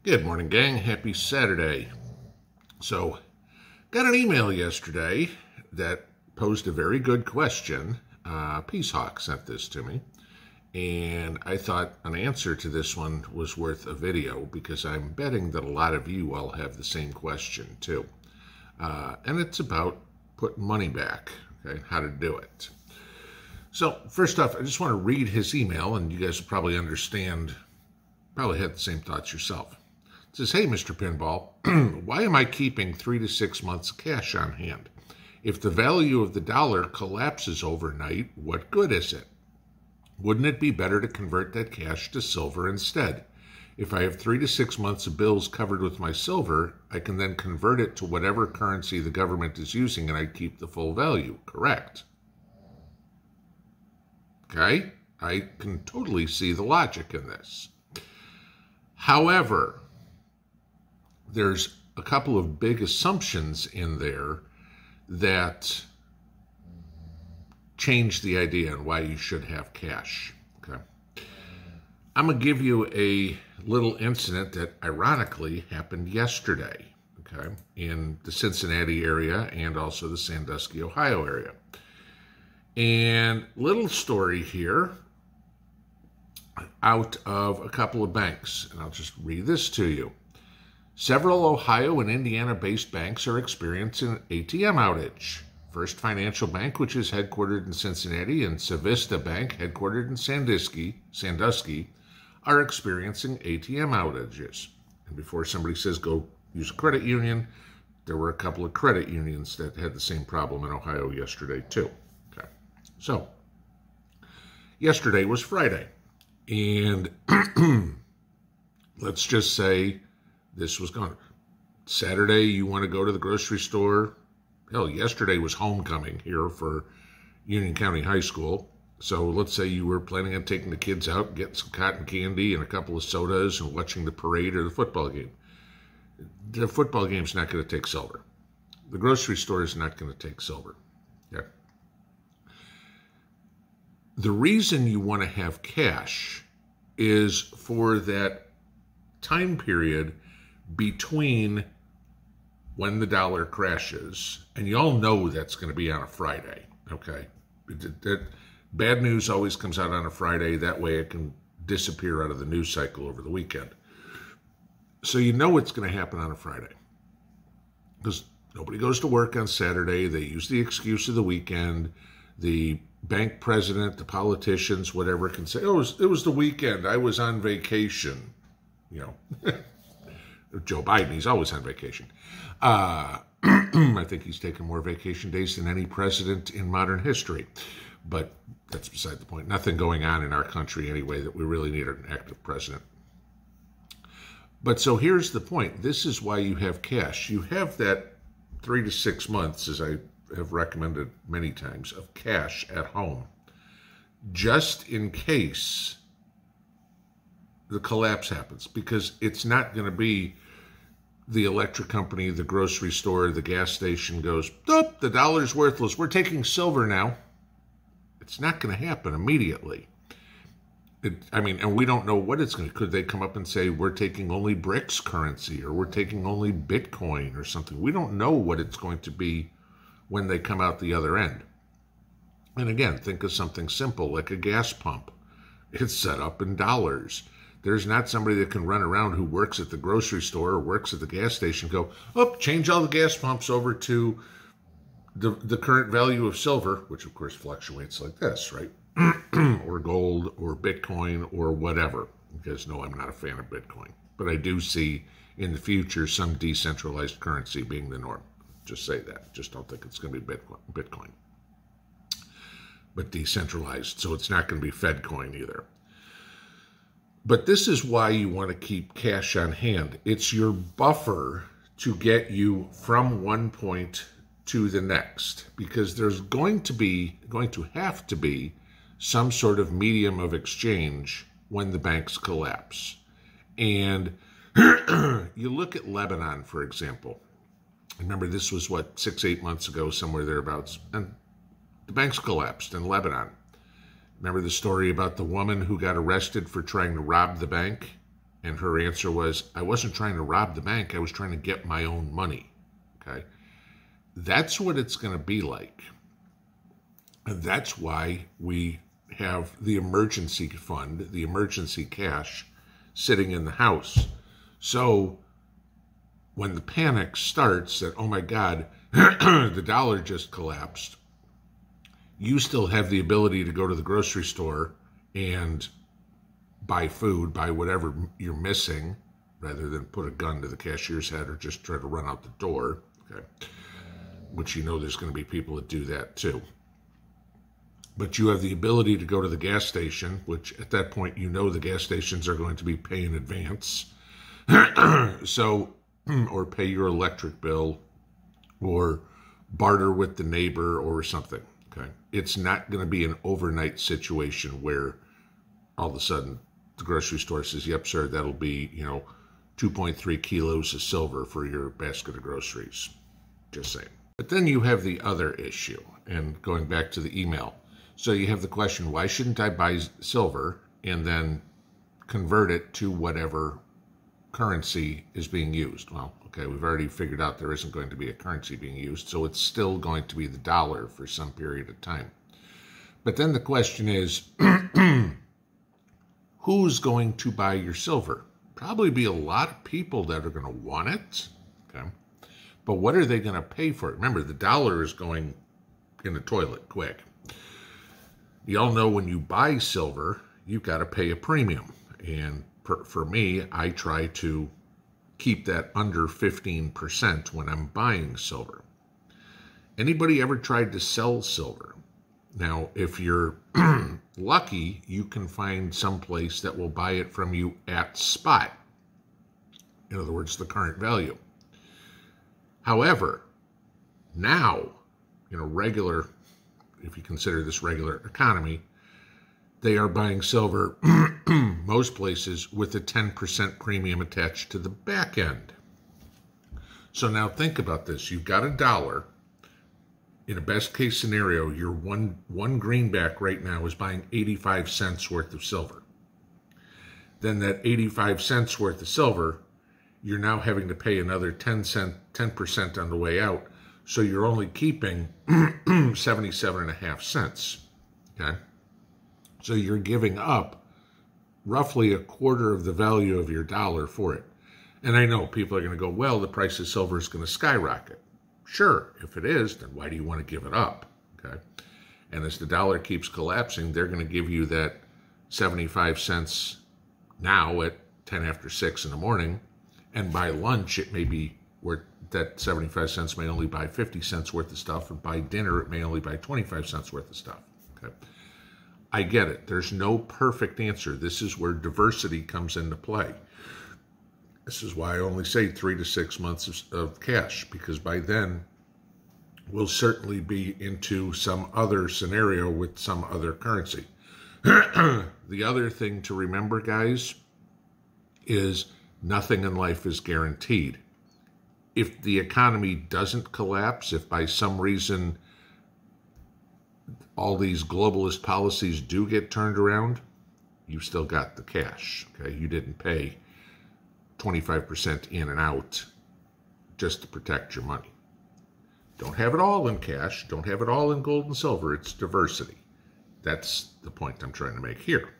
Good morning, gang. Happy Saturday. So, got an email yesterday that posed a very good question. Peace Hawk sent this to me, and I thought an answer to this one was worth a video because I'm betting that a lot of you all have the same question too. And it's about putting money back, okay, how to do it. So, first off, I just want to read his email, and you guys will probably understand, probably had the same thoughts yourself. It says, hey, Mr. Pinball, why am I keeping 3 to 6 months cash on hand? If the value of the dollar collapses overnight, what good is it? Wouldn't it be better to convert that cash to silver instead? If I have 3 to 6 months of bills covered with my silver, I can then convert it to whatever currency the government is using and I keep the full value, correct? Okay, I can totally see the logic in this. However, there's a couple of big assumptions in there that change the idea on why you should have cash. Okay, I'm going to give you a little incident that ironically happened yesterday, okay, in the Cincinnati area and also the Sandusky, Ohio area. And little story here out of a couple of banks, and I'll just read this to you. Several Ohio and Indiana-based banks are experiencing an ATM outage. First Financial Bank, which is headquartered in Cincinnati, and Savista Bank, headquartered in Sandusky, are experiencing ATM outages. And before somebody says go use a credit union, there were a couple of credit unions that had the same problem in Ohio yesterday too. Okay, so yesterday was Friday, and let's just say this was gone. Saturday, you want to go to the grocery store. Hell, yesterday was homecoming here for Union County High School. So let's say you were planning on taking the kids out, getting some cotton candy and a couple of sodas and watching the parade or the football game. The football game's not going to take silver. The grocery store is not going to take silver. Okay? The reason you want to have cash is for that time period between when the dollar crashes, and you all know that's going to be on a Friday, okay? Bad news always comes out on a Friday. That way it can disappear out of the news cycle over the weekend. So you know it's going to happen on a Friday because nobody goes to work on Saturday. They use the excuse of the weekend. The bank president, the politicians, whatever, can say, oh, it was the weekend. I was on vacation, you know. Joe Biden, he's always on vacation. I think he's taken more vacation days than any president in modern history. But that's beside the point. Nothing going on in our country anyway that we really need an active president. But so here's the point. This is why you have cash. You have that 3 to 6 months, as I have recommended many times, of cash at home, just in case the collapse happens, because it's not going to be the electric company, the grocery store, the gas station goes, oh, the dollar's worthless, we're taking silver now. It's not going to happen immediately. And we don't know what it's going to, could they come up and say, we're taking only BRICS currency, or we're taking only Bitcoin or something. We don't know what it's going to be when they come out the other end. And again, think of something simple like a gas pump. It's set up in dollars. There's not somebody that can run around who works at the grocery store or works at the gas station go, oh, change all the gas pumps over to the current value of silver, which of course fluctuates like this, right? Or gold or Bitcoin or whatever. Because no, I'm not a fan of Bitcoin. But I do see in the future some decentralized currency being the norm. Just say that. Just don't think it's going to be Bitcoin. But decentralized, so it's not going to be Fed coin either. But this is why you want to keep cash on hand. It's your buffer to get you from one point to the next, because there's going to have to be some sort of medium of exchange when the banks collapse. And you look at Lebanon, for example. Remember, this was, 6-8 months ago, somewhere thereabouts, and the banks collapsed in Lebanon. Remember the story about the woman who got arrested for trying to rob the bank And her answer was, I wasn't trying to rob the bank. I was trying to get my own money. Okay. That's what it's going to be like. And that's why we have the emergency fund, the emergency cash sitting in the house. So when the panic starts that, oh my God, the dollar just collapsed, you still have the ability to go to the grocery store and buy food, buy whatever you're missing, rather than put a gun to the cashier's head or just try to run out the door, okay? Which you know there's going to be people that do that too. But you have the ability to go to the gas station, which at that point you know the gas stations are going to be pay in advance. So, or pay your electric bill, or barter with the neighbor or something, okay? It's not going to be an overnight situation where all of a sudden the grocery store says, yep, sir, that'll be, 2.3 kilos of silver for your basket of groceries. Just saying. But then you have the other issue, and going back to the email. So you have the question, why shouldn't I buy silver and then convert it to whatever currency is being used? Well, okay, we've already figured out there isn't going to be a currency being used, so it's still going to be the dollar for some period of time. But then the question is, who's going to buy your silver? Probably be a lot of people that are going to want it, okay? But what are they going to pay for it? Remember, the dollar is going in the toilet quick. You all know when you buy silver, you've got to pay a premium. And for me, I try to keep that under 15% when I'm buying silver. Anybody ever tried to sell silver? Now, if you're lucky, you can find some place that will buy it from you at spot. In other words, the current value. However, now, regular, if you consider this regular economy, they are buying silver, most places, with a 10% premium attached to the back end. So now think about this. You've got $1. In a best case scenario, your one greenback right now is buying 85 cents worth of silver. Then that 85 cents worth of silver, you're now having to pay another 10% on the way out. So you're only keeping 77.5 cents. Okay? So you're giving up roughly a quarter of the value of your dollar for it. And I know people are going to go, well, the price of silver is going to skyrocket. Sure, if it is, then why do you want to give it up? Okay. And as the dollar keeps collapsing, they're going to give you that 75 cents now at 10 after 6 in the morning. And by lunch, it may be worth that 75 cents may only buy 50 cents worth of stuff. And by dinner, it may only buy 25 cents worth of stuff. Okay. I get it. There's no perfect answer. This is where diversity comes into play. This is why I only say 3 to 6 months of cash, because by then we'll certainly be into some other scenario with some other currency. The other thing to remember, guys, is nothing in life is guaranteed. If the economy doesn't collapse, if by some reason all these globalist policies do get turned around, you've still got the cash. Okay, you didn't pay 25% in and out just to protect your money. Don't have it all in cash. Don't have it all in gold and silver. It's diversity. That's the point I'm trying to make here.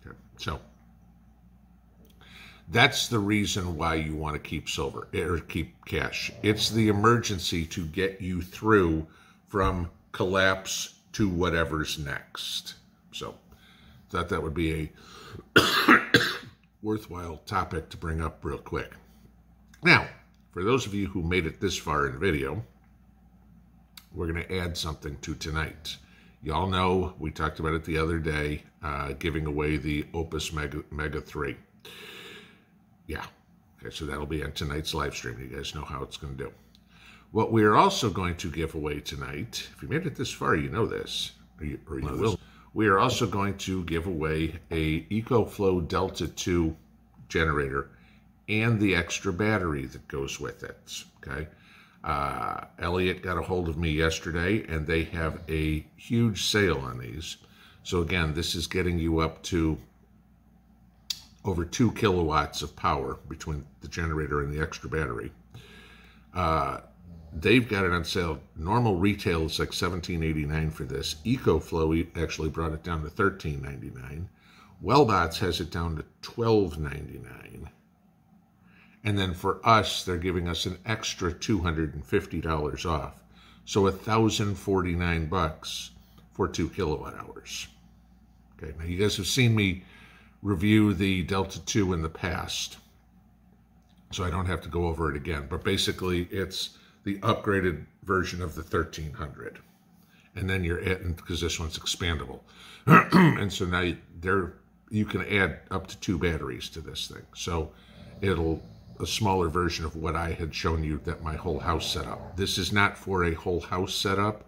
Okay. So that's the reason why you want to keep silver or keep cash. It's the emergency to get you through from collapse to whatever's next. So thought that would be a worthwhile topic to bring up real quick. Now, for those of you who made it this far in the video, we're going to add something to tonight. Y'all know we talked about it the other day, giving away the Opus Mega 3. Yeah. Okay, so that'll be on tonight's live stream. You guys know how it's going to do. What we are also going to give away tonight, if you made it this far, you know this, or you will. We are also going to give away a EcoFlow Delta 2 generator and the extra battery that goes with it, okay? Elliot got a hold of me yesterday, and they have a huge sale on these. So again, this is getting you up to over 2 kilowatts of power between the generator and the extra battery. They've got it on sale. Normal retail is like $17.89 for this. EcoFlow actually brought it down to $13.99. Wellbots has it down to $12.99. And then for us, they're giving us an extra $250 off. So $1,049 for 2 kilowatt hours. Okay, now you guys have seen me review the Delta 2 in the past, so I don't have to go over it again. But basically, it's the upgraded version of the 1300. And then you're adding, because this one's expandable. And so now you can add up to 2 batteries to this thing. So it'll a smaller version of what I had shown you that my whole house setup. This is not for a whole house setup,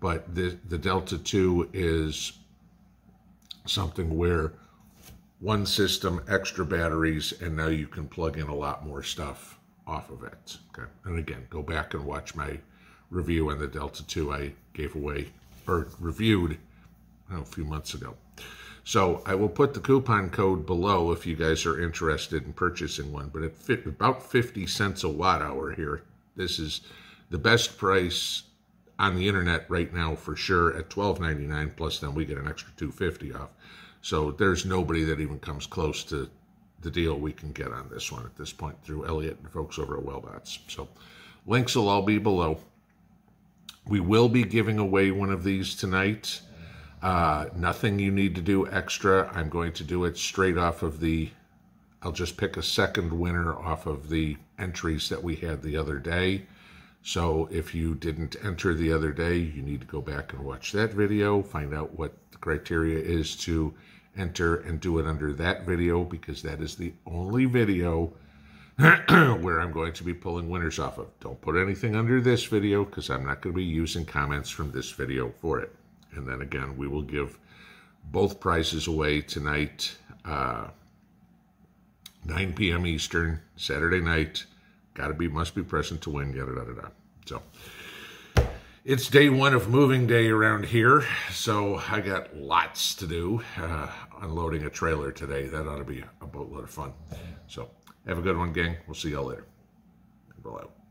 but the Delta 2 is something where one system, extra batteries, and now you can plug in a lot more stuff off of it. Okay, and again, go back and watch my review on the Delta 2 I gave away, or reviewed, a few months ago. So I will put the coupon code below if you guys are interested in purchasing one, but it about 50 cents a watt hour here. This is the best price on the internet right now for sure at $12.99, plus then we get an extra $250 off. So there's nobody that even comes close to the deal we can get on this one at this point through Elliot and folks over at Wellbots. So links will all be below. We will be giving away one of these tonight. Nothing you need to do extra. I'm going to do it straight off of I'll just pick a second winner off of the entries that we had the other day. So if you didn't enter the other day, you need to go back and watch that video, find out what the criteria is to enter and do it under that video, because that is the only video where I'm going to be pulling winners off of. Don't put anything under this video, because I'm not going to be using comments from this video for it. And then again, we will give both prizes away tonight, 9 p.m. Eastern, Saturday night. Must be present to win, yada, yada, yada. So it's day 1 of moving day around here. So I got lots to do. Unloading a trailer today. That ought to be a boatload of fun. So have a good one, gang. We'll see y'all later. Pinball out.